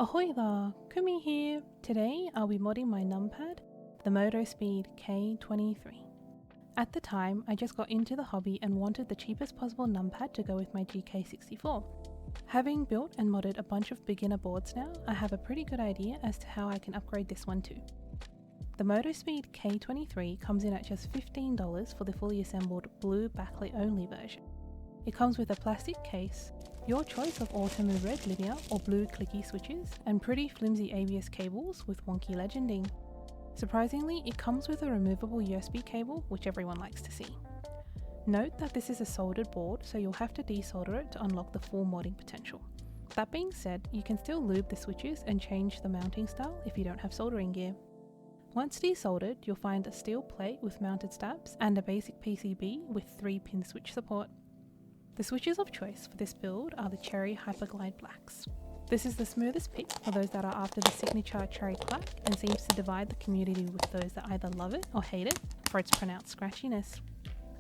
Ahoy there, Gummy here. Today I'll be modding my numpad, the Motospeed K23. At the time, I just got into the hobby and wanted the cheapest possible numpad to go with my GK64. Having built and modded a bunch of beginner boards now, I have a pretty good idea as to how I can upgrade this one too. The Motospeed K23 comes in at just $15 for the fully assembled blue backlit only version. It comes with a plastic case, your choice of autumn red linear or blue clicky switches, and pretty flimsy ABS cables with wonky legending. Surprisingly, it comes with a removable USB cable, which everyone likes to see. Note that this is a soldered board, so you'll have to desolder it to unlock the full modding potential. That being said, you can still lube the switches and change the mounting style if you don't have soldering gear. Once desoldered, you'll find a steel plate with mounted stabs and a basic PCB with 3-pin switch support. The switches of choice for this build are the Cherry Hyperglide Blacks. This is the smoothest pick for those that are after the signature cherry clack and seems to divide the community with those that either love it or hate it for its pronounced scratchiness.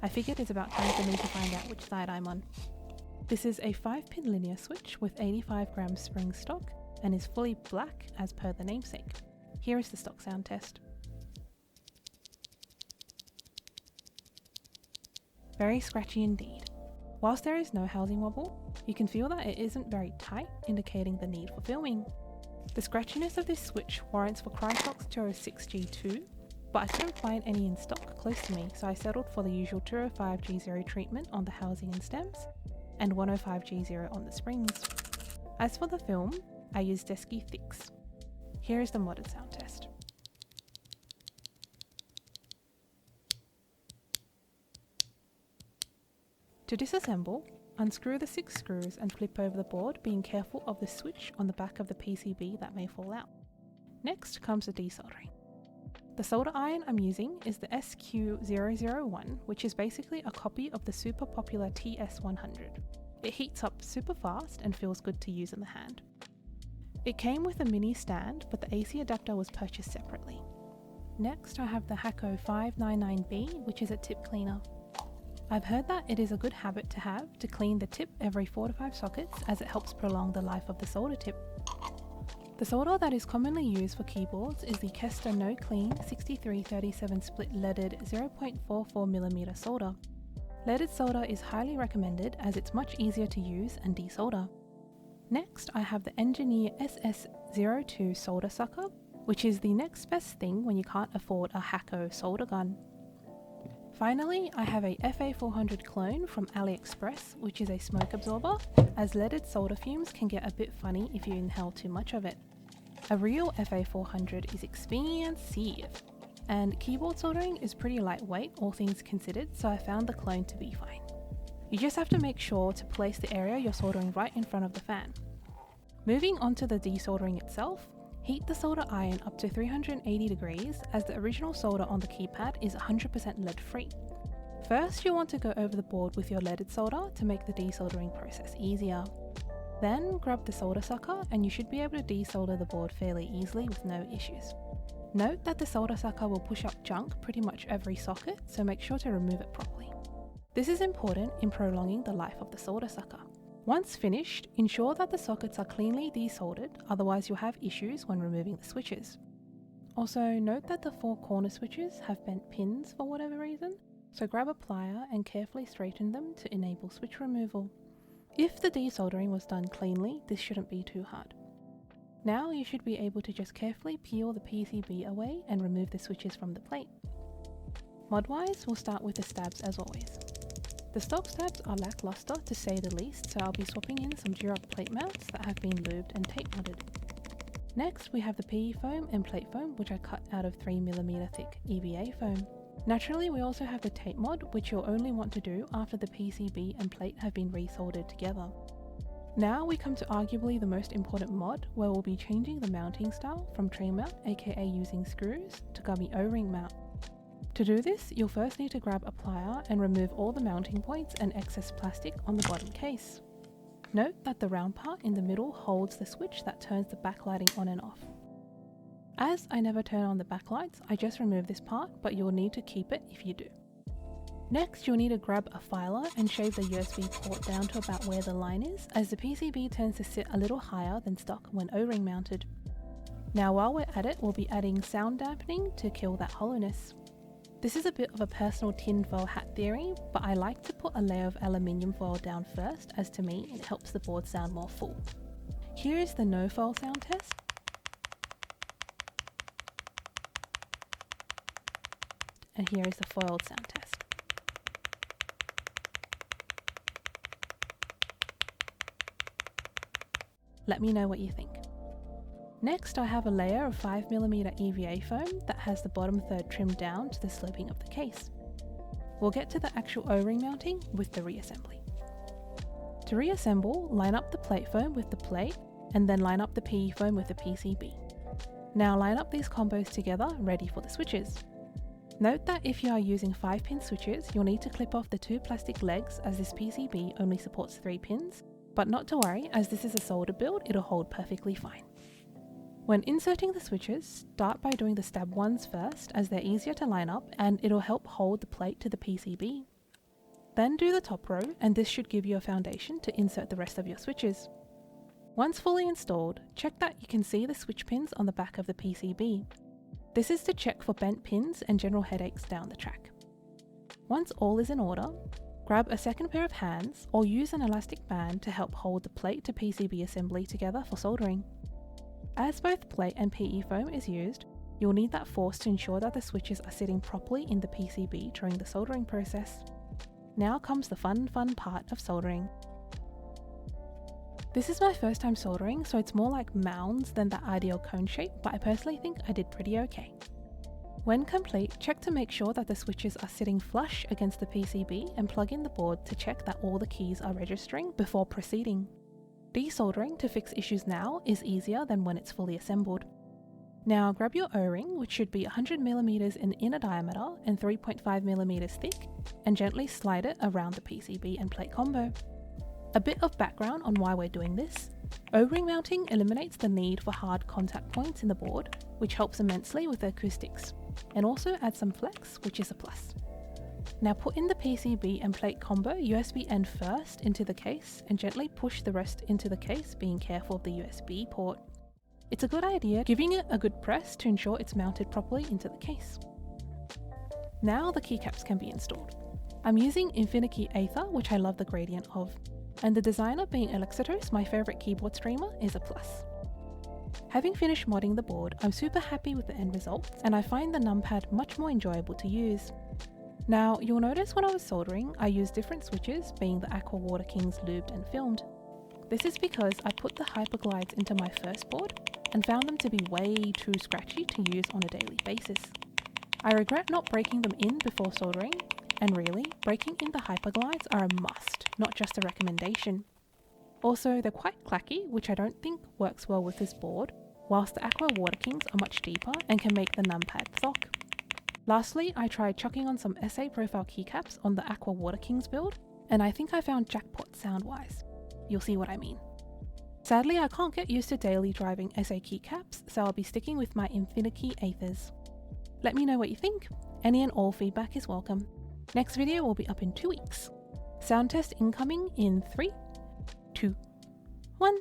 I figured it's about time for me to find out which side I'm on. This is a 5-pin linear switch with 85 grams spring stock and is fully black as per the namesake. Here is the stock sound test. Very scratchy indeed. Whilst there is no housing wobble, you can feel that it isn't very tight, indicating the need for filming. The scratchiness of this switch warrants for Crysox 206G2, but I couldn't find any in stock close to me, so I settled for the usual 205G0 treatment on the housing and stems, and 105G0 on the springs. As for the film, I used Desky Thicks. Here is the modded sound test. To disassemble, unscrew the 6 screws and flip over the board, being careful of the switch on the back of the PCB that may fall out. Next comes the desoldering. The solder iron I'm using is the SQ001, which is basically a copy of the super popular TS100. It heats up super fast and feels good to use in the hand. It came with a mini stand, but the AC adapter was purchased separately. Next I have the Hako 599B, which is a tip cleaner. I've heard that it is a good habit to have to clean the tip every 4 to 5 sockets, as it helps prolong the life of the solder tip. The solder that is commonly used for keyboards is the Kester No Clean 6337 split leaded 0.44mm solder. Leaded solder is highly recommended as it's much easier to use and desolder. Next I have the Engineer SS02 solder sucker, which is the next best thing when you can't afford a Hako solder gun. Finally, I have a FA400 clone from AliExpress, which is a smoke absorber, as leaded solder fumes can get a bit funny if you inhale too much of it. A real FA400 is expensive, and keyboard soldering is pretty lightweight all things considered, so I found the clone to be fine. You just have to make sure to place the area you're soldering right in front of the fan. Moving on to the desoldering itself, heat the solder iron up to 380 degrees, as the original solder on the keypad is 100% lead free. First, you'll want to go over the board with your leaded solder to make the desoldering process easier. Then grab the solder sucker and you should be able to desolder the board fairly easily with no issues. Note that the solder sucker will push up junk pretty much every socket, so make sure to remove it properly. This is important in prolonging the life of the solder sucker. Once finished, ensure that the sockets are cleanly desoldered, otherwise you'll have issues when removing the switches. Also, note that the 4 corner switches have bent pins for whatever reason, so grab a plier and carefully straighten them to enable switch removal. If the desoldering was done cleanly, this shouldn't be too hard. Now you should be able to just carefully peel the PCB away and remove the switches from the plate. Mod-wise, we'll start with the stabs as always. The stock stabs are lackluster to say the least, so I'll be swapping in some Durock plate mounts that have been lubed and tape modded. Next we have the PE foam and plate foam, which I cut out of 3mm thick EVA foam. Naturally, we also have the tape mod, which you'll only want to do after the PCB and plate have been resoldered together. Now we come to arguably the most important mod, where we'll be changing the mounting style from tray mount, aka using screws, to Gummy O-ring mount. To do this, you'll first need to grab a plier and remove all the mounting points and excess plastic on the bottom case. Note that the round part in the middle holds the switch that turns the backlighting on and off. As I never turn on the backlights, I just remove this part, but you'll need to keep it if you do. Next, you'll need to grab a filer and shave the USB port down to about where the line is, as the PCB tends to sit a little higher than stock when O-ring mounted. Now while we're at it, we'll be adding sound dampening to kill that hollowness. This is a bit of a personal tin foil hat theory, but I like to put a layer of aluminium foil down first, as to me it helps the board sound more full. Here is the no foil sound test. And here is the foiled sound test. Let me know what you think. Next, I have a layer of 5mm EVA foam that has the bottom third trimmed down to the sloping of the case. We'll get to the actual O-ring mounting with the reassembly. To reassemble, line up the plate foam with the plate and then line up the PE foam with the PCB. Now line up these combos together, ready for the switches. Note that if you are using 5-pin switches, you'll need to clip off the 2 plastic legs, as this PCB only supports 3 pins, but not to worry, as this is a solder build, it'll hold perfectly fine. When inserting the switches, start by doing the stab ones first, as they're easier to line up and it'll help hold the plate to the PCB. Then do the top row, and this should give you a foundation to insert the rest of your switches. Once fully installed, check that you can see the switch pins on the back of the PCB. This is to check for bent pins and general headaches down the track. Once all is in order, grab a second pair of hands or use an elastic band to help hold the plate to PCB assembly together for soldering. As both plate and PE foam is used, you'll need that force to ensure that the switches are sitting properly in the PCB during the soldering process. Now comes the fun part of soldering. This is my first time soldering, so it's more like mounds than the ideal cone shape, but I personally think I did pretty okay. When complete, check to make sure that the switches are sitting flush against the PCB and plug in the board to check that all the keys are registering before proceeding. Desoldering to fix issues now is easier than when it's fully assembled. Now grab your O-ring, which should be 100mm in inner diameter and 3.5mm thick, and gently slide it around the PCB and plate combo. A bit of background on why we're doing this. O-ring mounting eliminates the need for hard contact points in the board, which helps immensely with the acoustics, and also adds some flex, which is a plus. Now put in the PCB and plate combo USB end first into the case and gently push the rest into the case, being careful of the USB port. It's a good idea giving it a good press to ensure it's mounted properly into the case. Now the keycaps can be installed. I'm using Infinikey Aether, which I love the gradient of, and the designer being Alexitos, my favourite keyboard streamer, is a plus. Having finished modding the board, I'm super happy with the end result, and I find the numpad much more enjoyable to use. Now, you'll notice when I was soldering, I used different switches, being the Aqua Water Kings Lubed and Flimed. This is because I put the Hyperglides into my first board and found them to be way too scratchy to use on a daily basis. I regret not breaking them in before soldering, and really, breaking in the Hyperglides are a must, not just a recommendation. Also, they're quite clacky, which I don't think works well with this board, whilst the Aqua Water Kings are much deeper and can make the numpad thock. Lastly, I tried chucking on some SA profile keycaps on the Aqua Water Kings build, and I think I found jackpot sound-wise. You'll see what I mean. Sadly, I can't get used to daily driving SA keycaps, so I'll be sticking with my Infinikey Aethers. Let me know what you think. Any and all feedback is welcome. Next video will be up in 2 weeks. Sound test incoming in 3, 2, 1.